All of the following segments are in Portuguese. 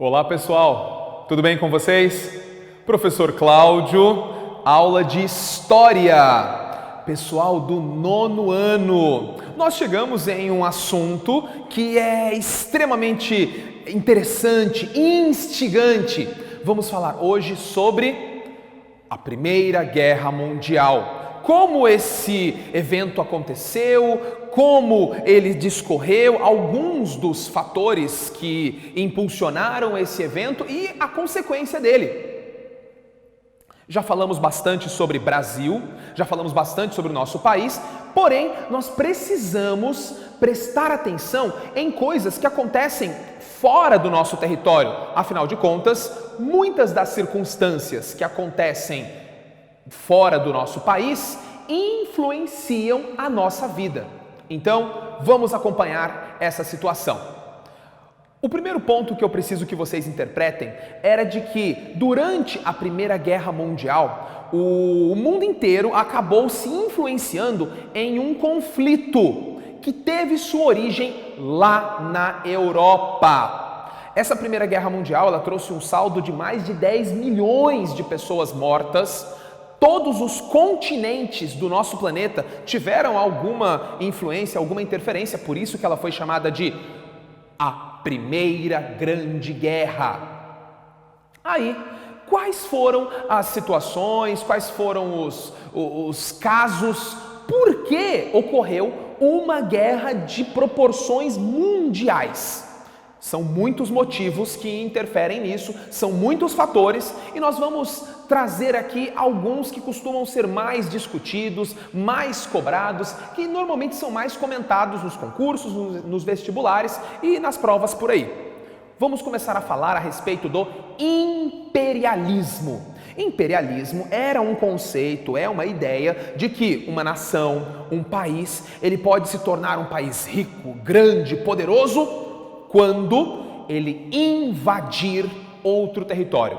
Olá pessoal, tudo bem com vocês? Professor Cláudio, aula de História. Pessoal do 9º ano, nós chegamos em um assunto que é extremamente interessante, instigante. Vamos falar hoje sobre a Primeira Guerra Mundial. Como esse evento aconteceu, como ele discorreu, alguns dos fatores que impulsionaram esse evento e a consequência dele. Já falamos bastante sobre Brasil, já falamos bastante sobre o nosso país, porém nós precisamos prestar atenção em coisas que acontecem fora do nosso território. Afinal de contas, muitas das circunstâncias que acontecem fora do nosso país influenciam a nossa vida. Então, vamos acompanhar essa situação. O primeiro ponto que eu preciso que vocês interpretem era de que durante a Primeira Guerra Mundial, o mundo inteiro acabou se influenciando em um conflito que teve sua origem lá na Europa. Essa Primeira Guerra Mundial, ela trouxe um saldo de mais de 10 milhões de pessoas mortas. Todos os continentes do nosso planeta tiveram alguma influência, alguma interferência, por isso que ela foi chamada de a Primeira Grande Guerra. Aí, quais foram as situações, quais foram os casos, por que ocorreu uma guerra de proporções mundiais? São muitos motivos que interferem nisso, são muitos fatores e nós vamos trazer aqui alguns que costumam ser mais discutidos, mais cobrados, que normalmente são mais comentados nos concursos, nos vestibulares e nas provas por aí. Vamos começar a falar a respeito do imperialismo. Imperialismo era um conceito, é uma ideia de que uma nação, um país, ele pode se tornar um país rico, grande, poderoso, quando ele invadir outro território.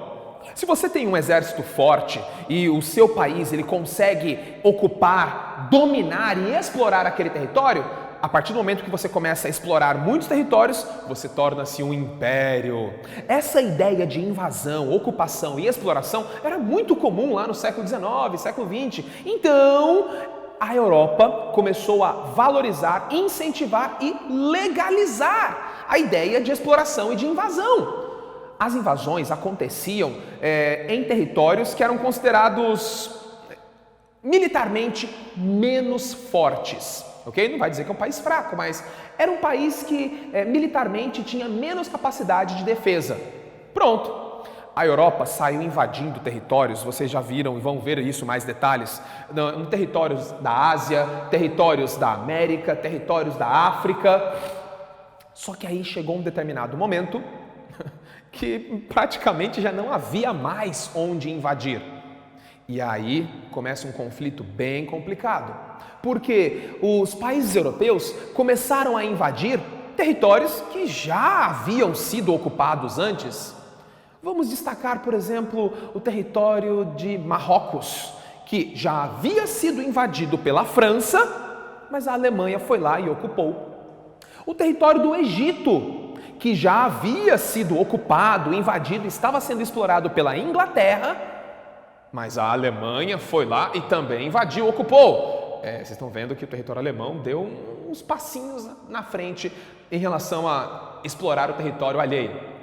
Se você tem um exército forte e o seu país ele consegue ocupar, dominar e explorar aquele território, a partir do momento que você começa a explorar muitos territórios, você torna-se um império. Essa ideia de invasão, ocupação e exploração era muito comum lá no século XIX, século XX. Então, a Europa começou a valorizar, incentivar e legalizar a ideia de exploração e de invasão. As invasões aconteciam em territórios que eram considerados militarmente menos fortes. Ok? Não vai dizer que é um país fraco, mas era um país que militarmente tinha menos capacidade de defesa. Pronto. A Europa saiu invadindo territórios, vocês já viram e vão ver isso mais detalhes, em territórios da Ásia, territórios da América, territórios da África. Só que aí chegou um determinado momento que praticamente já não havia mais onde invadir. E aí começa um conflito bem complicado, porque os países europeus começaram a invadir territórios que já haviam sido ocupados antes. Vamos destacar, por exemplo, o território de Marrocos, que já havia sido invadido pela França, mas a Alemanha foi lá e ocupou. O território do Egito, que já havia sido ocupado, invadido, estava sendo explorado pela Inglaterra, mas a Alemanha foi lá e também invadiu, ocupou. Vocês estão vendo que o território alemão deu uns passinhos na frente em relação a explorar o território alheio.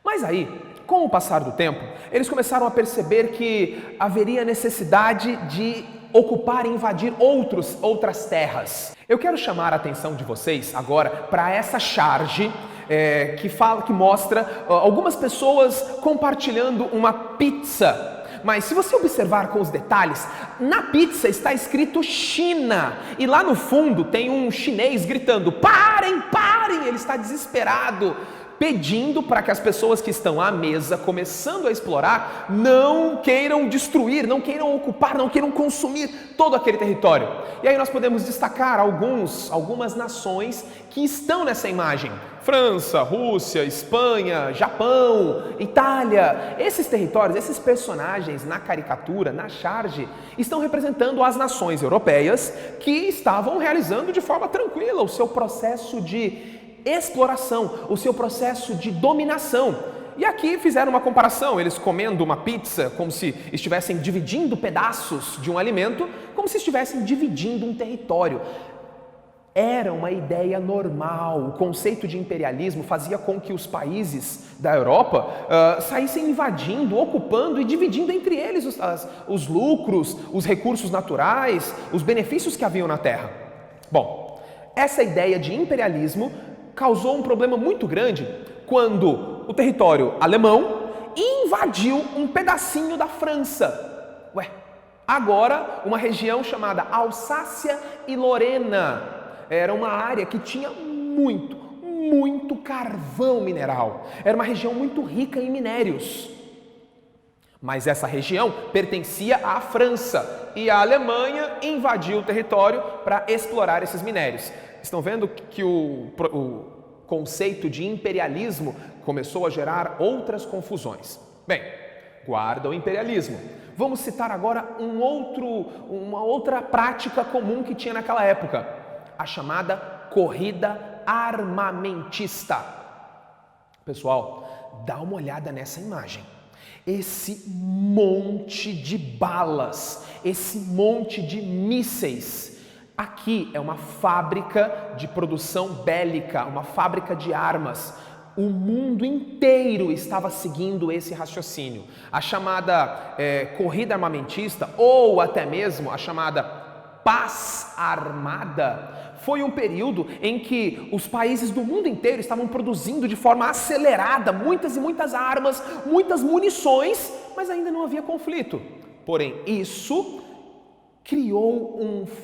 Mas aí, com o passar do tempo, eles começaram a perceber que haveria necessidade de ocupar e invadir outras terras. Eu quero chamar a atenção de vocês agora para essa charge que mostra algumas pessoas compartilhando uma pizza. Mas se você observar com os detalhes, na pizza está escrito China e lá no fundo tem um chinês gritando: parem, parem! Ele está desesperado, pedindo para que as pessoas que estão à mesa, começando a explorar, não queiram destruir, não queiram ocupar, não queiram consumir todo aquele território. E aí nós podemos destacar algumas nações que estão nessa imagem. França, Rússia, Espanha, Japão, Itália. Esses territórios, esses personagens na caricatura, na charge, estão representando as nações europeias que estavam realizando de forma tranquila o seu processo de exploração, o seu processo de dominação. E aqui fizeram uma comparação, eles comendo uma pizza como se estivessem dividindo pedaços de um alimento, como se estivessem dividindo um território. Era uma ideia normal. O conceito de imperialismo fazia com que os países da Europa saíssem invadindo, ocupando e dividindo entre eles os lucros, os recursos naturais, os benefícios que haviam na terra. Bom, essa ideia de imperialismo causou um problema muito grande quando o território alemão invadiu um pedacinho da França. Agora uma região chamada Alsácia e Lorena. Era uma área que tinha muito carvão mineral. Era uma região muito rica em minérios. Mas essa região pertencia à França e a Alemanha invadiu o território para explorar esses minérios. Estão vendo que o conceito de imperialismo começou a gerar outras confusões. Bem, guarda o imperialismo. Vamos citar agora uma outra prática comum que tinha naquela época. A chamada corrida armamentista. Pessoal, dá uma olhada nessa imagem. Esse monte de balas, esse monte de mísseis. Aqui é uma fábrica de produção bélica, uma fábrica de armas. O mundo inteiro estava seguindo esse raciocínio. A chamada corrida armamentista, ou até mesmo a chamada paz armada, foi um período em que os países do mundo inteiro estavam produzindo de forma acelerada muitas e muitas armas, muitas munições, mas ainda não havia conflito. Porém, isso criou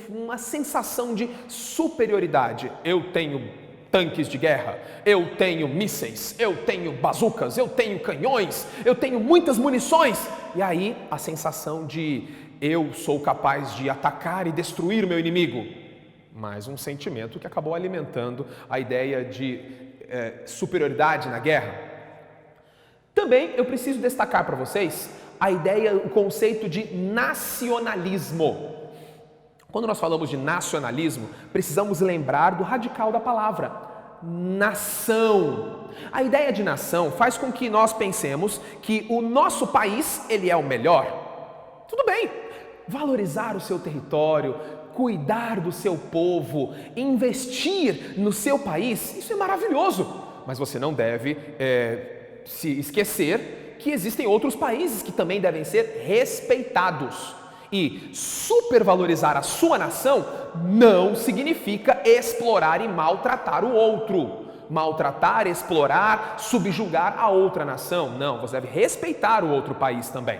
uma sensação de superioridade. Eu tenho tanques de guerra, eu tenho mísseis, eu tenho bazucas, eu tenho canhões, eu tenho muitas munições. E aí a sensação de eu sou capaz de atacar e destruir o meu inimigo. Mais um sentimento que acabou alimentando a ideia de superioridade na guerra. Também eu preciso destacar para vocês a ideia, o conceito de nacionalismo. Quando nós falamos de nacionalismo, precisamos lembrar do radical da palavra, nação. A ideia de nação faz com que nós pensemos que o nosso país, ele é o melhor. Tudo bem, valorizar o seu território, cuidar do seu povo, investir no seu país, isso é maravilhoso. Mas você não deve se esquecer que existem outros países que também devem ser respeitados. E supervalorizar a sua nação não significa explorar e maltratar o outro. Maltratar, explorar, subjugar a outra nação. Não, você deve respeitar o outro país também.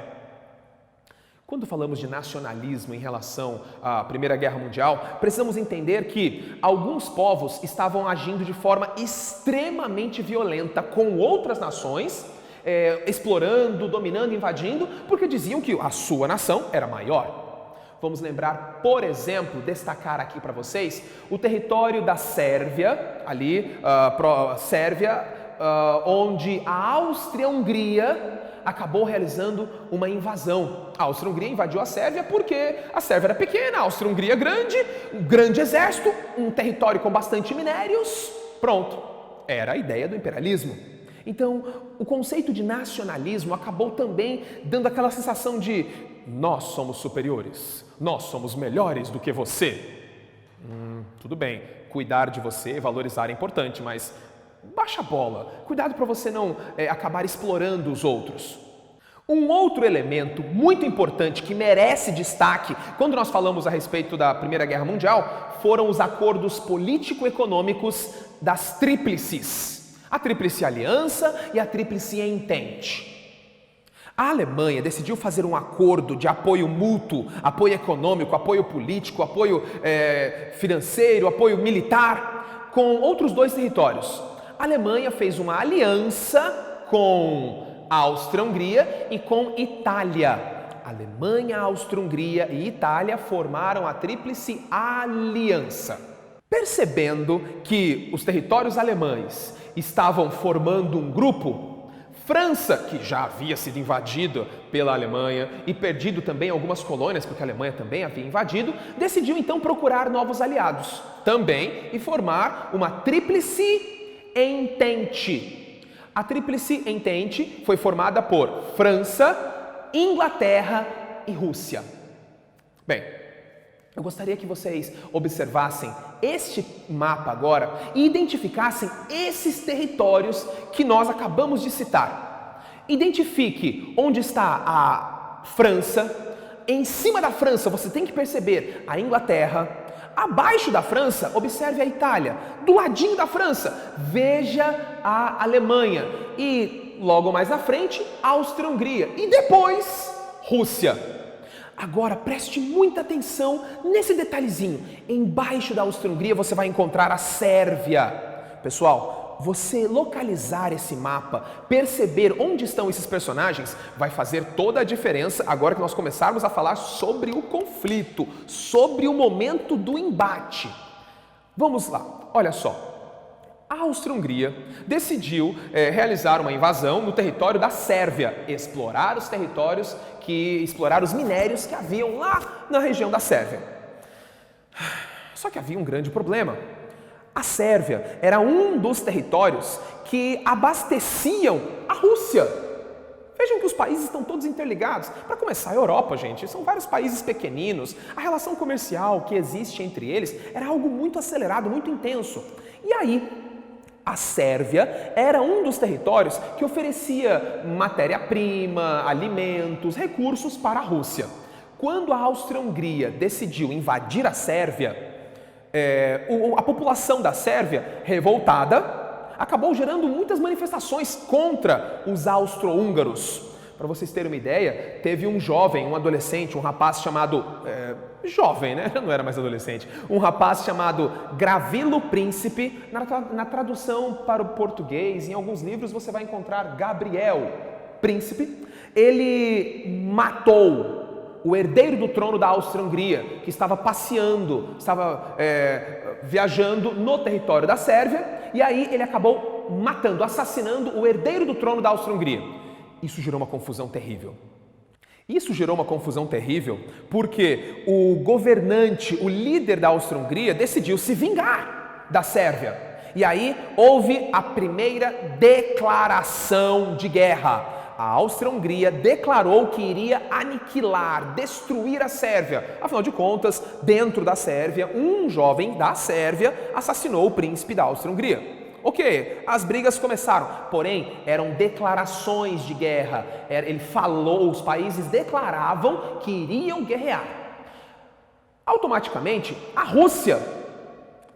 Quando falamos de nacionalismo em relação à Primeira Guerra Mundial, precisamos entender que alguns povos estavam agindo de forma extremamente violenta com outras nações, explorando, dominando, invadindo, porque diziam que a sua nação era maior. Vamos lembrar, por exemplo, destacar aqui para vocês o território da Sérvia, onde a Áustria-Hungria acabou realizando uma invasão. A Áustria-Hungria invadiu a Sérvia porque a Sérvia era pequena, a Áustria-Hungria grande, um grande exército, um território com bastante minérios. Pronto, era a ideia do imperialismo. Então, o conceito de nacionalismo acabou também dando aquela sensação de nós somos superiores, nós somos melhores do que você. Tudo bem, cuidar de você, valorizar é importante, mas baixa a bola, cuidado para você não acabar explorando os outros. Um outro elemento muito importante que merece destaque quando nós falamos a respeito da Primeira Guerra Mundial foram os acordos político-econômicos das tríplices. A Tríplice Aliança e a Tríplice Entente. A Alemanha decidiu fazer um acordo de apoio mútuo, apoio econômico, apoio político, apoio financeiro, apoio militar com outros dois territórios. A Alemanha fez uma aliança com a Áustria-Hungria e com Itália. Alemanha, Áustria-Hungria e Itália formaram a Tríplice Aliança. Percebendo que os territórios alemães estavam formando um grupo, França, que já havia sido invadida pela Alemanha e perdido também algumas colônias, porque a Alemanha também havia invadido, decidiu então procurar novos aliados também e formar uma tríplice Entente. A Tríplice Entente foi formada por França, Inglaterra e Rússia. Bem, eu gostaria que vocês observassem este mapa agora e identificassem esses territórios que nós acabamos de citar. Identifique onde está a França. Em cima da França, você tem que perceber a Inglaterra. Abaixo da França, observe a Itália. Do ladinho da França, veja a Alemanha. E logo mais na frente, Áustria-Hungria. E depois, Rússia. Agora, preste muita atenção nesse detalhezinho. Embaixo da Áustria-Hungria, você vai encontrar a Sérvia. Pessoal, você localizar esse mapa, perceber onde estão esses personagens, vai fazer toda a diferença agora que nós começarmos a falar sobre o conflito, sobre o momento do embate. Vamos lá, olha só. A Áustria-Hungria decidiu realizar uma invasão no território da Sérvia, explorar os minérios que haviam lá na região da Sérvia. Só que havia um grande problema. A Sérvia era um dos territórios que abasteciam a Rússia. Vejam que os países estão todos interligados. Para começar, a Europa, gente, são vários países pequeninos. A relação comercial que existe entre eles era algo muito acelerado, muito intenso. E aí, a Sérvia era um dos territórios que oferecia matéria-prima, alimentos, recursos para a Rússia. Quando a Áustria-Hungria decidiu invadir a Sérvia, a população da Sérvia, revoltada, acabou gerando muitas manifestações contra os austro-húngaros. Para vocês terem uma ideia, teve um jovem, um adolescente, um rapaz chamado... jovem, né? Não era mais adolescente. Um rapaz chamado Gravilo Príncipe. Na tradução para o português, em alguns livros você vai encontrar Gabriel Príncipe. Ele matou o herdeiro do trono da Áustria-Hungria, que estava passeando, viajando no território da Sérvia, e aí ele acabou matando, assassinando o herdeiro do trono da Áustria-Hungria. Isso gerou uma confusão terrível. Isso gerou uma confusão terrível porque o governante, o líder da Áustria-Hungria, decidiu se vingar da Sérvia. E aí houve a primeira declaração de guerra. A Áustria-Hungria declarou que iria aniquilar, destruir a Sérvia. Afinal de contas, dentro da Sérvia, um jovem da Sérvia assassinou o príncipe da Áustria-Hungria. Ok, as brigas começaram, porém eram declarações de guerra. Ele falou, os países declaravam que iriam guerrear. Automaticamente, a Rússia,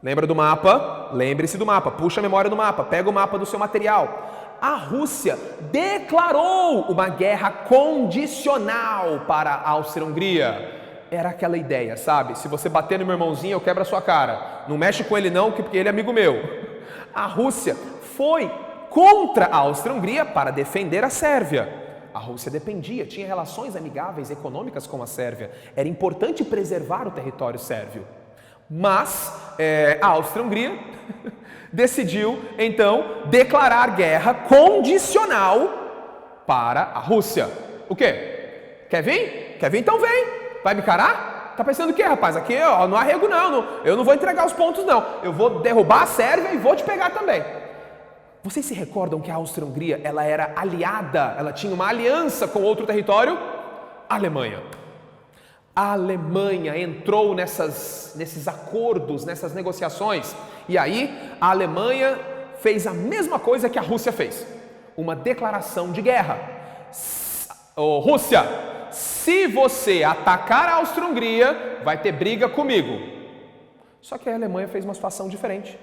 lembra do mapa? Lembre-se do mapa, puxa a memória do mapa, pega o mapa do seu material. A Rússia declarou uma guerra condicional para a Áustria-Hungria. Era aquela ideia, sabe? Se você bater no meu irmãozinho, eu quebro a sua cara. Não mexe com ele não, porque ele é amigo meu. A Rússia foi contra a Áustria-Hungria para defender a Sérvia. A Rússia dependia, tinha relações amigáveis econômicas com a Sérvia. Era importante preservar o território sérvio. Mas a Áustria-Hungria decidiu, então, declarar guerra condicional para a Rússia. O quê? Quer vir? Quer vir? Então vem. Vai me encarar? Tá pensando o quê, rapaz? Aqui ó, não arrego não. Eu não vou entregar os pontos não. Eu vou derrubar a Sérvia e vou te pegar também. Vocês se recordam que a Áustria-Hungria, ela era aliada, ela tinha uma aliança com outro território? A Alemanha. A Alemanha entrou nesses acordos, nessas negociações. E aí, a Alemanha fez a mesma coisa que a Rússia fez. Uma declaração de guerra. Rússia, se você atacar a Áustria-Hungria, vai ter briga comigo. Só que a Alemanha fez uma situação diferente.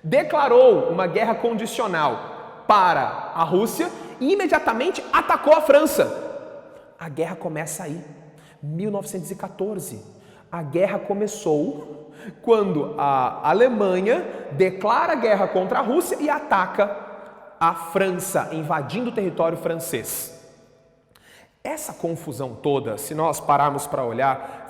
Declarou uma guerra condicional para a Rússia e imediatamente atacou a França. A guerra começa aí. 1914. A guerra começou quando a Alemanha declara guerra contra a Rússia e ataca a França, invadindo o território francês. Essa confusão toda, se nós pararmos para olhar,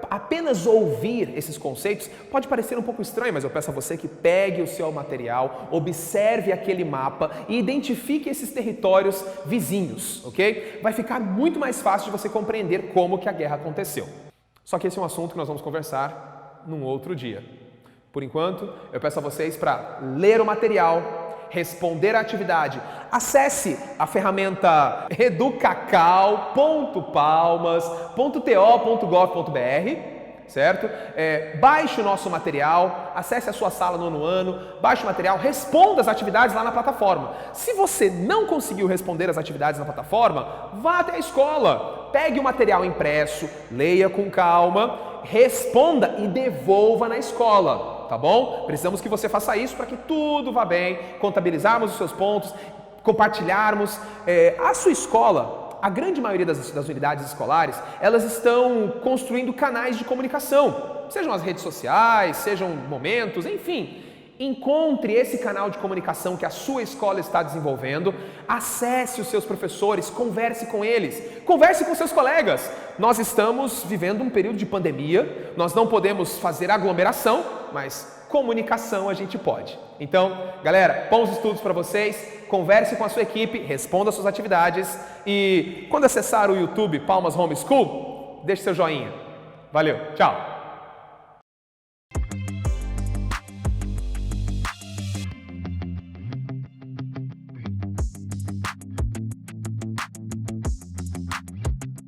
apenas ouvir esses conceitos pode parecer um pouco estranho, mas eu peço a você que pegue o seu material, observe aquele mapa e identifique esses territórios vizinhos, ok? Vai ficar muito mais fácil de você compreender como que a guerra aconteceu. Só que esse é um assunto que nós vamos conversar num outro dia. Por enquanto, eu peço a vocês para ler o material, responder a atividade. Acesse a ferramenta educacau.palmas.to.gov.br, certo? Baixe o nosso material, acesse a sua sala no nono ano, baixe o material, responda as atividades lá na plataforma. Se você não conseguiu responder as atividades na plataforma, vá até a escola, pegue o material impresso, leia com calma, responda e devolva na escola, tá bom? Precisamos que você faça isso para que tudo vá bem, contabilizarmos os seus pontos, compartilharmos. A sua escola, a grande maioria das unidades escolares, elas estão construindo canais de comunicação, sejam as redes sociais, sejam momentos, enfim. Encontre esse canal de comunicação que a sua escola está desenvolvendo, acesse os seus professores, converse com eles, converse com seus colegas. Nós estamos vivendo um período de pandemia, nós não podemos fazer aglomeração, mas comunicação a gente pode. Então, galera, bons estudos para vocês, converse com a sua equipe, responda as suas atividades e quando acessar o YouTube Palmas Home School, deixe seu joinha. Valeu, tchau!